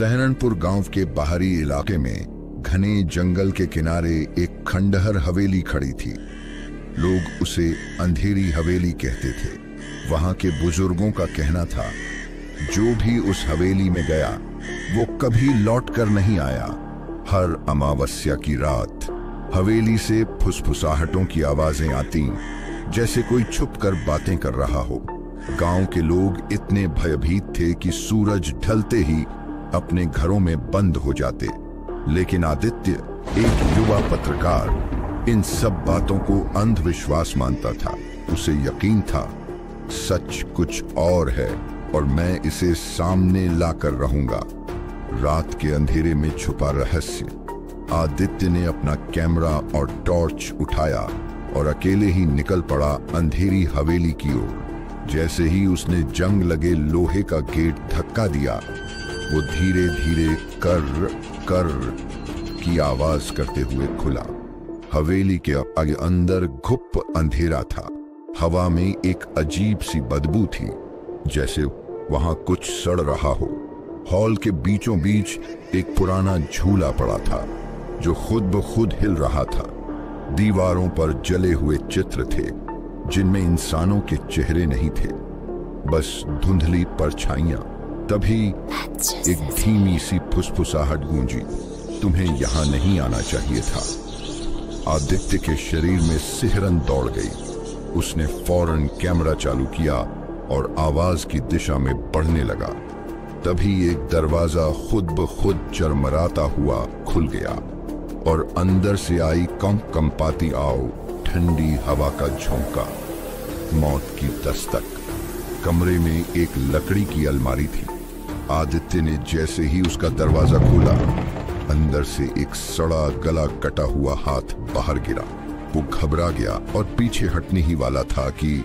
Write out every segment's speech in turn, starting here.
सहारनपुर गांव के बाहरी इलाके में घने जंगल के किनारे एक खंडहर हवेली खड़ी थी। लोग उसे अंधेरी हवेली कहते थे। वहां के बुजुर्गों का कहना था, जो भी उस हवेली में गया वो कभी लौट कर नहीं आया। हर अमावस्या की रात हवेली से फुसफुसाहटों की आवाजें आती, जैसे कोई छुपकर बातें कर रहा हो। गांव के लोग इतने भयभीत थे कि सूरज ढलते ही अपने घरों में बंद हो जाते। लेकिन आदित्य, एक युवा पत्रकार, इन सब बातों को अंधविश्वास मानता था। उसे यकीन था सच कुछ और है और मैं इसे सामने लाकर रहूंगा। रात के अंधेरे में छुपा रहस्य। आदित्य ने अपना कैमरा और टॉर्च उठाया और अकेले ही निकल पड़ा अंधेरी हवेली की ओर। जैसे ही उसने जंग लगे लोहे का गेट धक्का दिया, वो धीरे धीरे कर कर की आवाज करते हुए खुला। हवेली के आगे अंदर घुप अंधेरा था। हवा में एक अजीब सी बदबू थी, जैसे वहां कुछ सड़ रहा हो। हॉल के बीचों बीच एक पुराना झूला पड़ा था जो खुद ब खुद हिल रहा था। दीवारों पर जले हुए चित्र थे जिनमें इंसानों के चेहरे नहीं थे, बस धुंधली परछाइयां। तभी एक धीमी सी फुसफुसाहट गूंजी, तुम्हें यहां नहीं आना चाहिए था। आदित्य के शरीर में सिहरन दौड़ गई। उसने फौरन कैमरा चालू किया और आवाज की दिशा में बढ़ने लगा। तभी एक दरवाजा खुद ब खुद चरमराता हुआ खुल गया और अंदर से आई कंपकंपाती आव, ठंडी हवा का झोंका, मौत की दस्तक। कमरे में एक लकड़ी की अलमारी थी। आदित्य ने जैसे ही उसका दरवाजा खोला, अंदर से एक सड़ा गला कटा हुआ हाथ बाहर गिरा। वो घबरा गया और पीछे हटने ही वाला था कि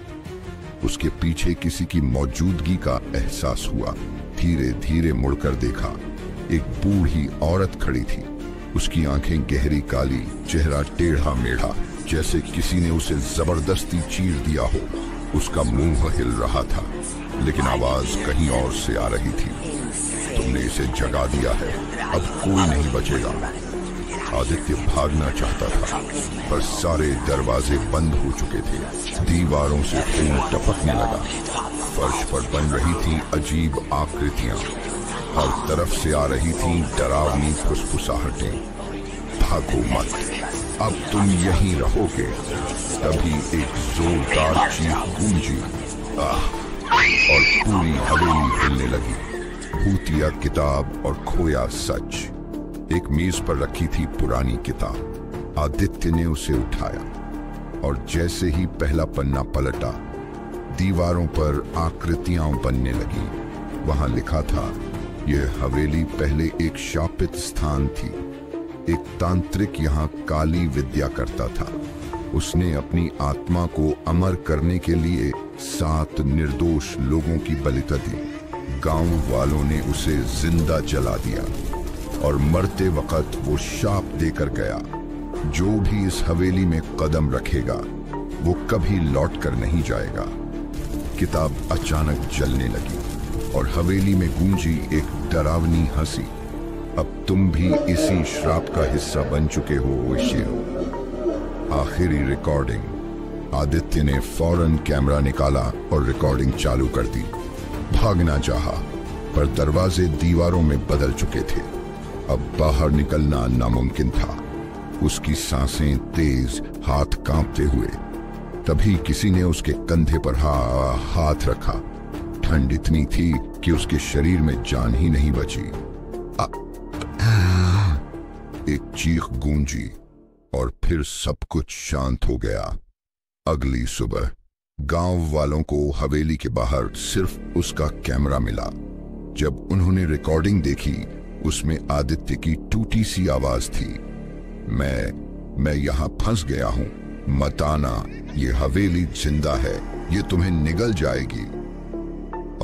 उसके पीछे किसी की मौजूदगी का एहसास हुआ। धीरे धीरे मुड़कर देखा, एक बूढ़ी औरत खड़ी थी। उसकी आंखें गहरी काली, चेहरा टेढ़ा मेढ़ा, जैसे किसी ने उसे जबरदस्ती चीर दिया हो। उसका मुंह हिल रहा था, लेकिन आवाज कहीं और से आ रही थी। तुमने इसे जगा दिया है, अब कोई नहीं बचेगा। आदित्य भागना चाहता था, पर सारे दरवाजे बंद हो चुके थे। दीवारों से खून टपकने लगा। फर्श पर बन रही थी अजीब आकृतियां। हर तरफ से आ रही थी डरावनी फुसफुसाहटें। भागो मत, अब तुम यहीं रहोगे। तभी एक जोरदार चीख गूंजी, और पूरी हवेली हिलने लगी। भूतिया किताब और खोया सच। एक मेज पर रखी थी पुरानी किताब। आदित्य ने उसे उठाया और जैसे ही पहला पन्ना पलटा, दीवारों पर आकृतियां बनने लगी। वहां लिखा था, यह हवेली पहले एक शापित स्थान थी। एक तांत्रिक यहाँ काली विद्या करता था। उसने अपनी आत्मा को अमर करने के लिए 7 निर्दोष लोगों की बलिदान दी। गांव वालों ने उसे जिंदा जला दिया और मरते वक्त वो शाप देकर गया, जो भी इस हवेली में कदम रखेगा वो कभी लौट कर नहीं जाएगा। किताब अचानक जलने लगी और हवेली में गूंजी एक डरावनी हंसी। अब तुम भी इसी श्राप का हिस्सा बन चुके हो ओशिरो। आखिरी रिकॉर्डिंग। आदित्य ने फौरन कैमरा निकाला और रिकॉर्डिंग चालू कर दी। भागना चाहा, पर दरवाजे दीवारों में बदल चुके थे। अब बाहर निकलना नामुमकिन था। उसकी सांसें तेज, हाथ कांपते हुए। तभी किसी ने उसके कंधे पर हाथ रखा। ठंड इतनी थी कि उसके शरीर में जान ही नहीं बची। एक चीख गूंजी और फिर सब कुछ शांत हो गया। अगली सुबह गांव वालों को हवेली के बाहर सिर्फ उसका कैमरा मिला। जब उन्होंने रिकॉर्डिंग देखी, उसमें आदित्य की टूटी सी आवाज थी, मैं यहां फंस गया हूं, मत आना, ये हवेली जिंदा है, ये तुम्हें निगल जाएगी।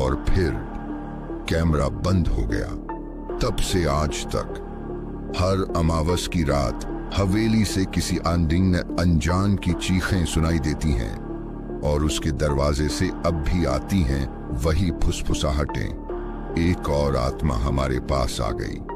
और फिर कैमरा बंद हो गया। तब से आज तक हर अमावस की रात हवेली से किसी अनजान की चीखें सुनाई देती हैं और उसके दरवाजे से अब भी आती हैं वही फुसफुसाहटें। एक और आत्मा हमारे पास आ गई।